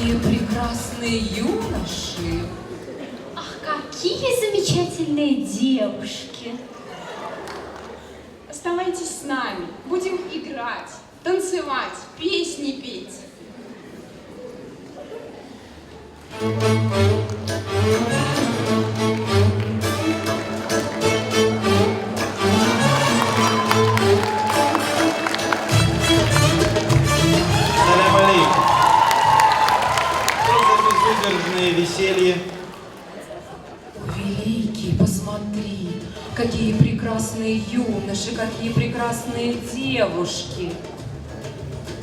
какие прекрасные юноши! Ах, какие замечательные девушки! Оставайтесь с нами, будем играть, танцевать, песни петь. Салям алейкум. Что за безудержное веселье? Великий, посмотри, какие прекрасные юноши, какие прекрасные девушки!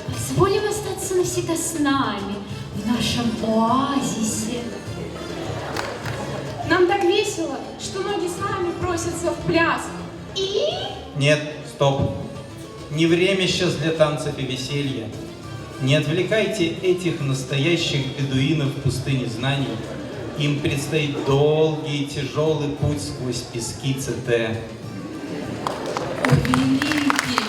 Позволим остаться навсегда с нами, в нашем оазисе. Нам так весело, что ноги сами просятся в пляс. И... Нет, стоп. Не время сейчас для танцев и веселья. Не отвлекайте этих настоящих бедуинов в пустыне знаний. Им предстоит долгий и тяжелый путь сквозь пески ЦТ. О, великий!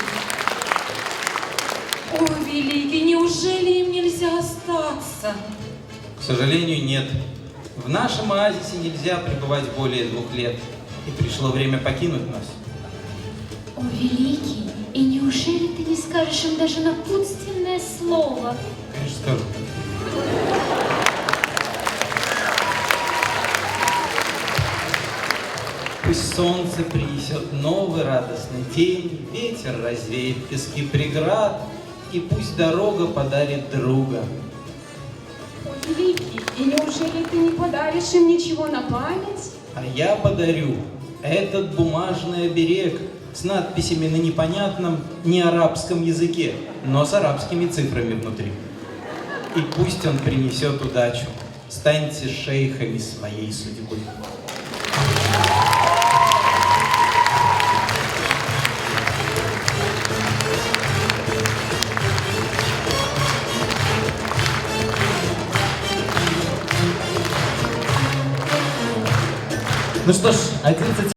О, великий, неужели им нельзя остаться? К сожалению, нет. В нашем оазисе нельзя пребывать более 2 лет. И пришло время покинуть нас. О, великий, и неужели ты не скажешь им даже напутственное слово? Конечно, скажу. Пусть солнце принесет новый радостный день, ветер развеет пески преград, и пусть дорога подарит друга. О, великий, и неужели ты не подаришь им ничего на память? А я подарю этот бумажный оберег с надписями на непонятном неарабском языке, но с арабскими цифрами внутри. И пусть он принесет удачу. Станьте шейхами своей судьбы. Ну что ж, 11